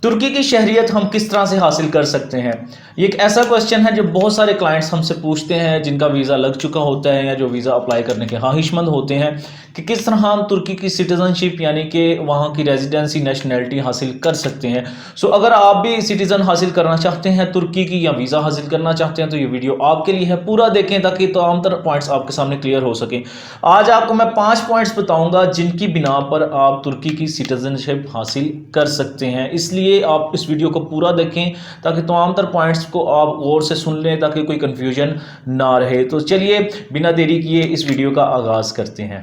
ترکی کی شہریت ہم کس طرح سے حاصل کر سکتے ہیں؟ یہ ایک ایسا کوشچن ہے جو بہت سارے کلائنٹس ہم سے پوچھتے ہیں جن کا ویزا لگ چکا ہوتا ہے یا جو ویزا اپلائی کرنے کے خواہش مند ہوتے ہیں کہ کس طرح ہم ترکی کی سٹیزن شپ یعنی کہ وہاں کی ریزیڈنسی نیشنلٹی حاصل کر سکتے ہیں۔ اگر آپ بھی سٹیزن حاصل کرنا چاہتے ہیں ترکی کی یا ویزا حاصل کرنا چاہتے ہیں تو یہ ویڈیو آپ کے لیے ہے، پورا دیکھیں تاکہ تمام تر پوائنٹس آپ کے سامنے کلیئر ہو سکیں۔ آج آپ کو میں 5 پوائنٹس بتاؤں گا جن کی بنا پر آپ ترکی کی سٹیزن شپ حاصل کر سکتے ہیں، اس لیے آپ اس ویڈیو کو پورا دیکھیں تاکہ تمام تر پوائنٹس کو آپ غور سے سن لیں تاکہ کوئی کنفیوژن نہ رہے۔ تو چلیے بنا دیری کیے اس ویڈیو کا آغاز کرتے ہیں۔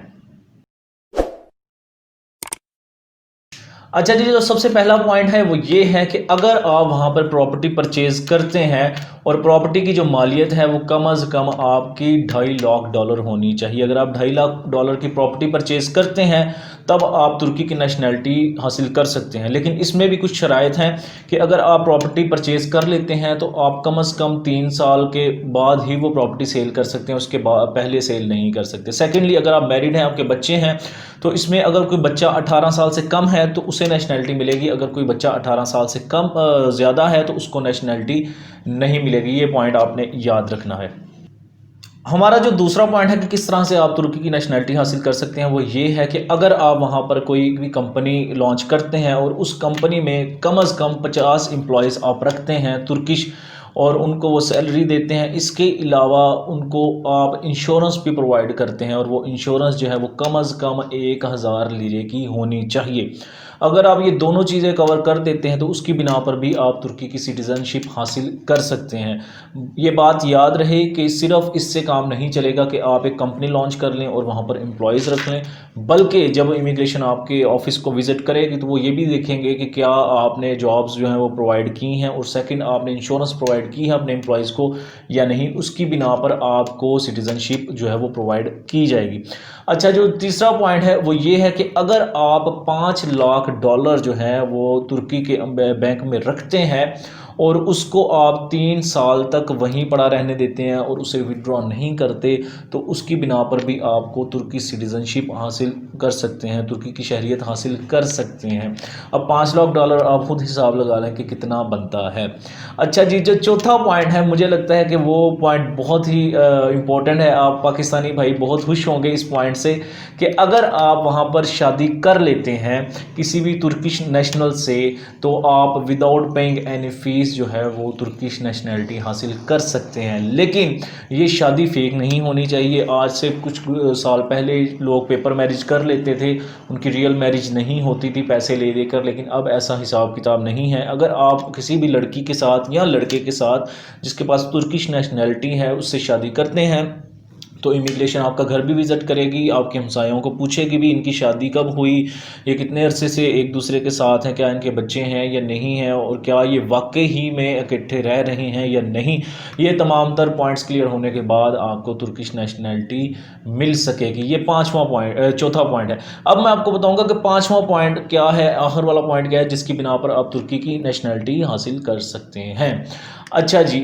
اچھا جی، جو سب سے پہلا پوائنٹ ہے وہ یہ ہے کہ اگر آپ وہاں پر پراپرٹی پرچیز کرتے ہیں اور پراپرٹی کی جو مالیت ہے وہ کم از کم آپ کی $2.5 لاکھ ہونی چاہیے۔ اگر آپ $2.5 لاکھ کی پراپرٹی پرچیز کرتے ہیں تب آپ ترکی کی نیشنلٹی حاصل کر سکتے ہیں، لیکن اس میں بھی کچھ شرائط ہیں کہ اگر آپ پراپرٹی پرچیز کر لیتے ہیں تو آپ کم از کم 3 سال کے بعد ہی وہ پراپرٹی سیل کر سکتے ہیں، اس کے بعد پہلے سیل نہیں کر سکتے۔ سیکنڈلی، اگر آپ میرڈ ہیں، آپ کے بچے ہیں، تو اس میں اگر کوئی بچہ 18 سال سے کم ہے تو اسے نیشنلٹی ملے گی، اگر کوئی بچہ 18 سال سے کم زیادہ ہے تو اس کو نیشنلٹی نہیں ملے گی۔ یہ پوائنٹ آپ نے یاد رکھنا ہے۔ ہمارا جو دوسرا پوائنٹ ہے کہ کس طرح سے آپ ترکی کی نیشنلٹی حاصل کر سکتے ہیں وہ یہ ہے کہ اگر آپ وہاں پر کوئی بھی کمپنی لانچ کرتے ہیں اور اس کمپنی میں کم از کم 50 امپلائیز آپ رکھتے ہیں ترکش، اور ان کو وہ سیلری دیتے ہیں، اس کے علاوہ ان کو آپ انشورنس بھی پرووائڈ کرتے ہیں، اور وہ انشورنس جو ہے وہ کم از کم 1000 لیرے کی ہونی چاہیے۔ اگر آپ یہ دونوں چیزیں کور کر دیتے ہیں تو اس کی بنا پر بھی آپ ترکی کی سٹیزن شپ حاصل کر سکتے ہیں۔ یہ بات یاد رہے کہ صرف اس سے کام نہیں چلے گا کہ آپ ایک کمپنی لانچ کر لیں اور وہاں پر امپلائیز رکھ لیں، بلکہ جب امیگریشن آپ کے آفس کو وزٹ کرے گی تو وہ یہ بھی دیکھیں گے کہ کیا آپ نے جابز جو ہیں وہ پرووائڈ کی ہیں، اور سیکنڈ آپ نے انشورنس پرووائڈ کی ہے اپنے امپلائیز کو یا نہیں، اس کی بنا پر آپ کو سٹیزن شپ جو ہے وہ پرووائڈ کی جائے گی۔ اچھا، جو تیسرا پوائنٹ ہے وہ یہ ہے کہ اگر آپ $5 لاکھ جو ہے وہ ترکی کے بینک میں رکھتے ہیں اور اس کو آپ 3 سال تک وہیں پڑا رہنے دیتے ہیں اور اسے وڈرا نہیں کرتے تو اس کی بنا پر بھی آپ کو ترکی سٹیزن شپ حاصل کر سکتے ہیں، ترکی کی شہریت حاصل کر سکتے ہیں۔ اب $5 لاکھ آپ خود حساب لگا لیں کہ کتنا بنتا ہے۔ اچھا جی، جو چوتھا پوائنٹ ہے مجھے لگتا ہے کہ وہ پوائنٹ بہت ہی امپورٹنٹ ہے، آپ پاکستانی بھائی بہت خوش ہوں گے اس پوائنٹ سے، کہ اگر آپ وہاں پر شادی کر لیتے ہیں کسی بھی ترکش نیشنل سے تو آپ وداؤٹ پیئنگ اینی فیس جو ہے وہ ترکش نیشنلٹی حاصل کر سکتے ہیں۔ لیکن یہ شادی فیک نہیں ہونی چاہیے۔ آج سے کچھ سال پہلے لوگ پیپر میرج کر لیتے تھے، ان کی ریئل میرج نہیں ہوتی تھی پیسے لے دے کر، لیکن اب ایسا حساب کتاب نہیں ہے۔ اگر آپ کسی بھی لڑکی کے ساتھ یا لڑکے کے ساتھ جس کے پاس ترکش نیشنلٹی ہے اس سے شادی کرتے ہیں تو امیگریشن آپ کا گھر بھی وزٹ کرے گی، آپ کے ہمسایوں کو پوچھے گی بھی ان کی شادی کب ہوئی، یہ کتنے عرصے سے ایک دوسرے کے ساتھ ہیں، کیا ان کے بچے ہیں یا نہیں ہیں، اور کیا یہ واقعی ہی میں اکٹھے رہ رہے ہیں یا نہیں۔ یہ تمام تر پوائنٹس کلیئر ہونے کے بعد آپ کو ترکش نیشنلٹی مل سکے گی۔ یہ چوتھا پوائنٹ ہے۔ اب میں آپ کو بتاؤں گا کہ 5واں پوائنٹ کیا ہے، آخر والا پوائنٹ کیا ہے جس کی بنا پر آپ ترکی کی نیشنلٹی حاصل کر سکتے ہیں۔ اچھا جی،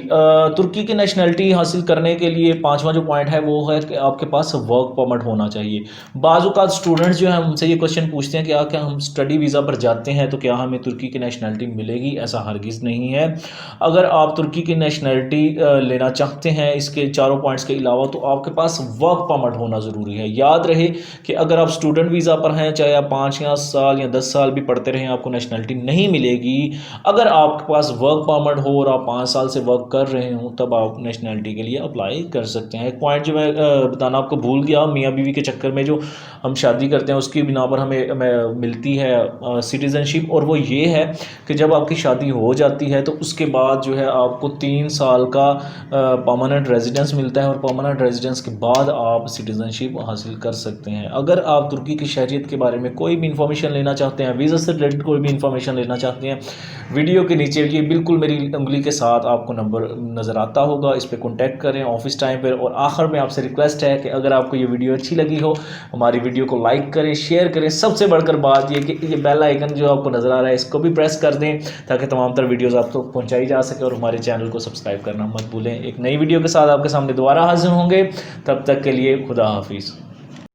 ترکی کی نیشنلٹی حاصل کرنے کے لیے 5واں جو پوائنٹ ہے وہ ہے کہ آپ کے پاس ورک پرمٹ ہونا چاہیے۔ بعض اوقات اسٹوڈنٹس جو ہیں ہم سے یہ کوشچن پوچھتے ہیں کہ کیا ہم اسٹڈی ویزا پر جاتے ہیں تو کیا ہمیں ترکی کی نیشنلٹی ملے گی؟ ایسا ہرگز نہیں ہے۔ اگر آپ ترکی کی نیشنلٹی لینا چاہتے ہیں اس کے چاروں پوائنٹس کے علاوہ تو آپ کے پاس ورک پرمٹ ہونا ضروری ہے۔ یاد رہے کہ اگر آپ اسٹوڈنٹ ویزا پر ہیں، چاہے آپ 5 سال یا 10 سال بھی پڑھتے رہیں، آپ کو نیشنلٹی نہیں ملے گی۔ اگر آپ کے پاس ورک پرمٹ ہو اور آپ 5 سال سے ورک کر رہے ہوں تب آپ نیشنلٹی کے لیے اپلائی کر سکتے ہیں۔ ایک پوائنٹ جو میں بتانا آپ کو بھول گیا، میاں بیوی کے چکر میں جو ہم شادی کرتے ہیں اس کی بنا پر ہمیں ملتی ہے سٹیزن شپ، اور وہ یہ ہے کہ جب آپ کی شادی ہو جاتی ہے تو اس کے بعد جو ہے آپ کو 3 سال کا پرماننٹ ریزیڈنس ملتا ہے، اور پرماننٹ ریزیڈنس کے بعد آپ سٹیزن شپ حاصل کر سکتے ہیں۔ اگر آپ ترکی کی شہریت کے بارے میں کوئی بھی انفارمیشن لینا چاہتے ہیں، ویزا سے ریلیٹڈ کوئی بھی انفارمیشن لینا چاہتے ہیں، ویڈیو کے نیچے یہ بالکل میری انگلی کے ساتھ آپ کو نمبر نظر آتا ہوگا، اس پہ کانٹیکٹ کریں آفس ٹائم پر۔ اور آخر میں آپ سے ریکویسٹ ہے کہ اگر آپ کو یہ ویڈیو اچھی لگی ہو ہماری ویڈیو کو لائک کریں، شیئر کریں، سب سے بڑھ کر بات یہ کہ یہ بیل آئیکن جو آپ کو نظر آ رہا ہے اس کو بھی پریس کر دیں تاکہ تمام تر ویڈیوز آپ تک پہنچائی جا سکے، اور ہمارے چینل کو سبسکرائب کرنا مت بھولیں۔ ایک نئی ویڈیو کے ساتھ آپ کے سامنے دوبارہ حاضر ہوں گے، تب تک کے لیے خدا حافظ۔